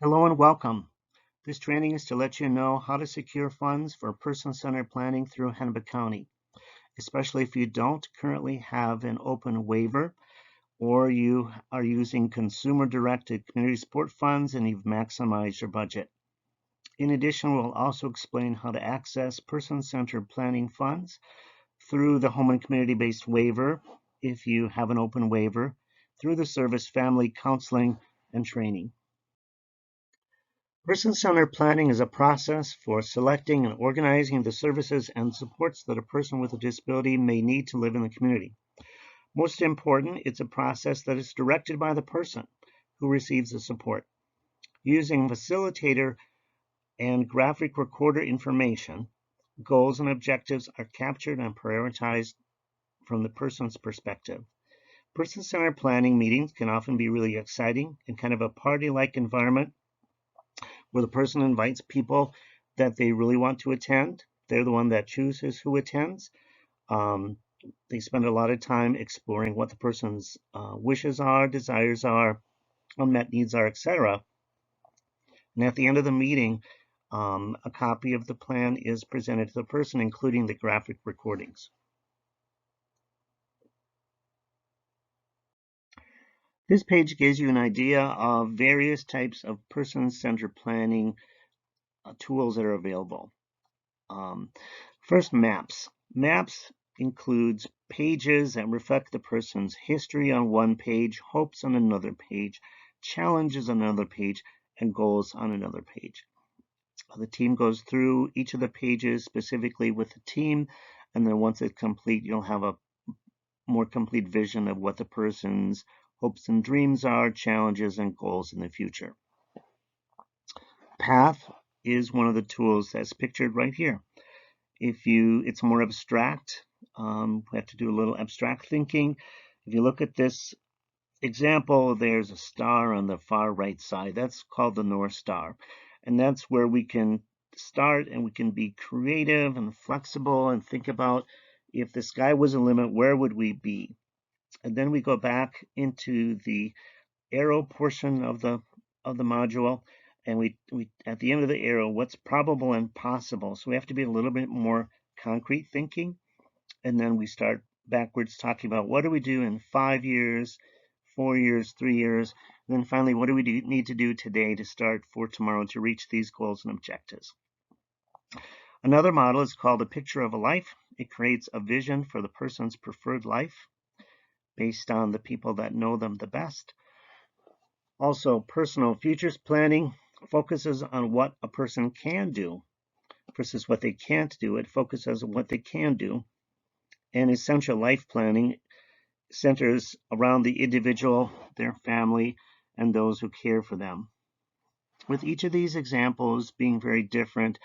Hello and welcome. This training is to let you know how to secure funds for person-centered planning through Hennepin County, especially if you don't currently have an open waiver or you are using consumer-directed community support funds and you've maximized your budget. In addition, we'll also explain how to access person-centered planning funds through the home and community-based waiver if you have an open waiver, through the service family counseling and training. Person-centered planning is a process for selecting and organizing the services and supports that a person with a disability may need to live in the community. Most important, it's a process that is directed by the person who receives the support. Using facilitator and graphic recorder information, goals and objectives are captured and prioritized from the person's perspective. Person-centered planning meetings can often be really exciting and kind of a party-like environment where the person invites people that they really want to attend. They're the one that chooses who attends. They spend a lot of time exploring what the person's wishes are, desires are, unmet needs are, etc. And at the end of the meeting, a copy of the plan is presented to the person, including the graphic recordings. This page gives you an idea of various types of person-centered planning tools that are available. First, maps. Maps includes pages that reflect the person's history on one page, hopes on another page, challenges on another page, and goals on another page. The team goes through each of the pages specifically with the team, and then once it's complete, you'll have a more complete vision of what the person's hopes and dreams are, challenges, and goals in the future. Path is one of the tools that's pictured right here. It's more abstract. We have to do a little abstract thinking. If you look at this example, there's a star on the far right side. That's called the North Star. And that's where we can start and we can be creative and flexible and think about if the sky was a limit, where would we be? And then we go back into the arrow portion of the module, and we at the end of the arrow, what's probable and possible. So we have to be a little bit more concrete thinking, and then we start backwards talking about what do we do in 5 years, 4 years, 3 years, and then finally what do we need to do today to start for tomorrow to reach these goals and objectives. Another model is called a picture of a life. It creates a vision for the person's preferred life based on the people that know them the best. Also, personal futures planning focuses on what a person can do versus what they can't do. It focuses on what they can do. And essential life planning centers around the individual, their family, and those who care for them. With each of these examples being very different,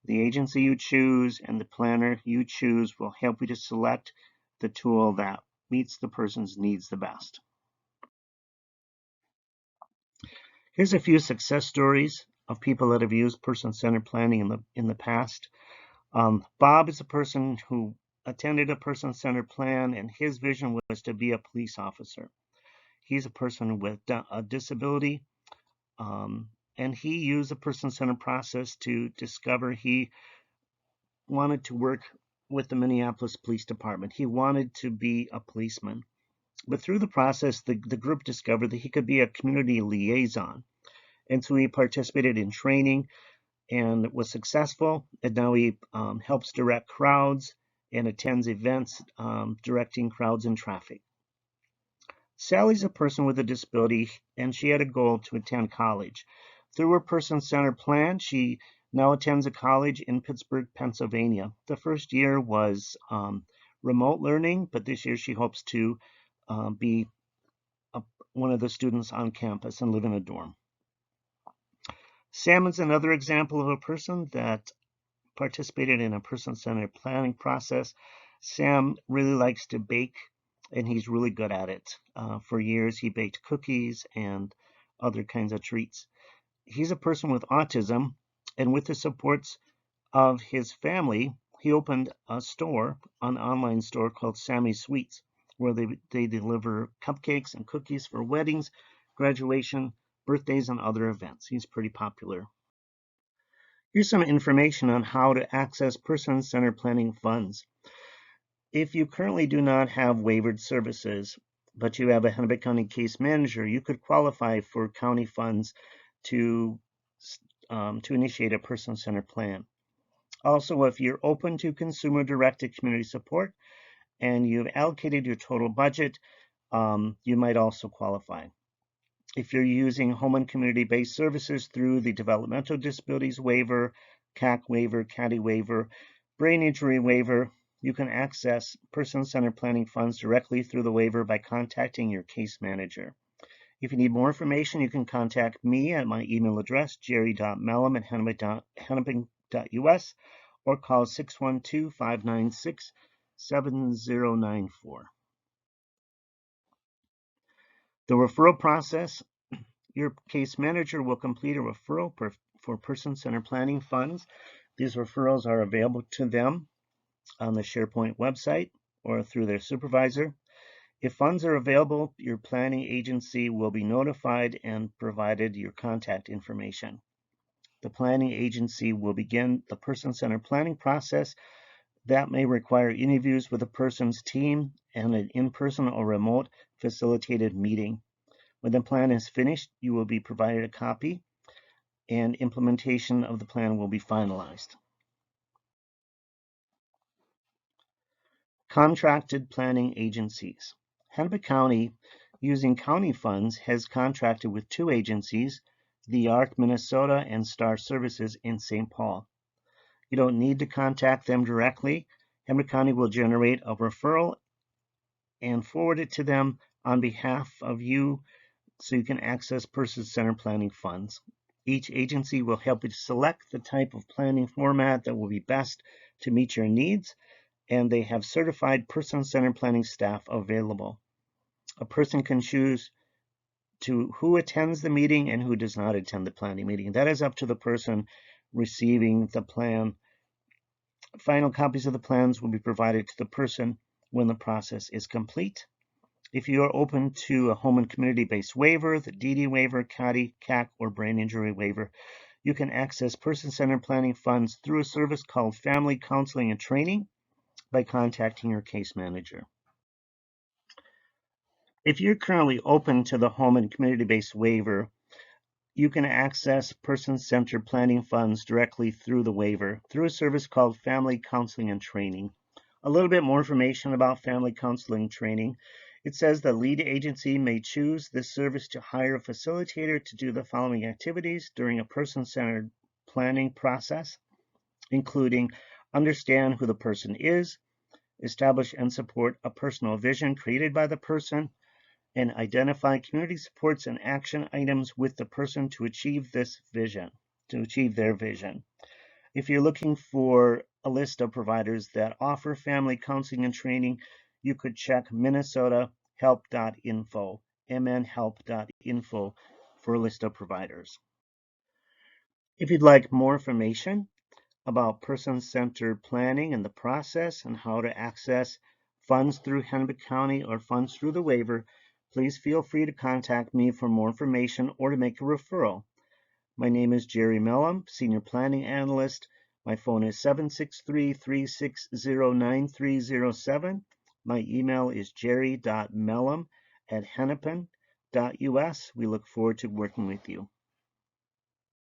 the agency you choose and the planner you choose will help you to select the tool that meets the person's needs the best. Here's a few success stories of people that have used person-centered planning in the past. Bob is a person who attended a person-centered plan, and his vision was to be a police officer. He's a person with a disability, and he used a person-centered process to discover he wanted to work with the Minneapolis Police Department. He wanted to be a policeman. But through the process, the group discovered that he could be a community liaison. And so he participated in training and was successful. And now he helps direct crowds and attends events, directing crowds and traffic. Sally's a person with a disability, and she had a goal to attend college. Through her person-centered plan, she now attends a college in Pittsburgh, Pennsylvania. The first year was remote learning, but this year she hopes to be one of the students on campus and live in a dorm. Sam is another example of a person that participated in a person-centered planning process. Sam really likes to bake, and he's really good at it. For years, he baked cookies and other kinds of treats. He's a person with autism, and with the supports of his family, he opened a store, an online store called Sammy's Sweets, where they deliver cupcakes and cookies for weddings, graduation, birthdays, and other events. He's pretty popular. Here's some information on how to access person-centered planning funds. If you currently do not have waivered services, but you have a Hennepin County case manager, you could qualify for county funds to initiate a person-centered plan. Also, if you're open to consumer-directed community support and you've allocated your total budget, you might also qualify. If you're using home and community-based services through the Developmental Disabilities Waiver, CAC Waiver, CADI Waiver, Brain Injury Waiver, you can access person-centered planning funds directly through the waiver by contacting your case manager. If you need more information, you can contact me at my email address, jerry.mellum@hennepin.us, or call 612-596-7094. The referral process: your case manager will complete a referral for person-centered planning funds. These referrals are available to them on the SharePoint website or through their supervisor. If funds are available, your planning agency will be notified and provided your contact information. The planning agency will begin the person-centered planning process. That may require interviews with a person's team and an in-person or remote facilitated meeting. When the plan is finished, you will be provided a copy and implementation of the plan will be finalized. Contracted planning agencies. Hennepin County, using county funds, has contracted with two agencies, the ARC Minnesota and Star Services in St. Paul. You don't need to contact them directly. Hennepin County will generate a referral and forward it to them on behalf of you so you can access person-centered planning funds. Each agency will help you to select the type of planning format that will be best to meet your needs, and they have certified person-centered planning staff available. A person can choose to who attends the meeting and who does not attend the planning meeting. That is up to the person receiving the plan. Final copies of the plans will be provided to the person when the process is complete. If you are open to a home and community-based waiver, the DD waiver, CADI, CAC, or brain injury waiver, you can access person-centered planning funds through a service called Family Counseling and Training by contacting your case manager. If you're currently open to the home and community-based waiver, you can access person-centered planning funds directly through the waiver through a service called Family Counseling and Training. A little bit more information about Family Counseling and Training. It says the lead agency may choose this service to hire a facilitator to do the following activities during a person-centered planning process, including understand who the person is, establish and support a personal vision created by the person, and identify community supports and action items with the person to achieve this vision, to achieve their vision. If you're looking for a list of providers that offer family counseling and training, you could check minnesotahelp.info, mnhelp.info, for a list of providers. If you'd like more information about person-centered planning and the process and how to access funds through Hennepin County or funds through the waiver, please feel free to contact me for more information or to make a referral. My name is Jerry Mellum, Senior Planning Analyst. My phone is 763-360-9307. My email is jerry.mellum@hennepin.us. We look forward to working with you.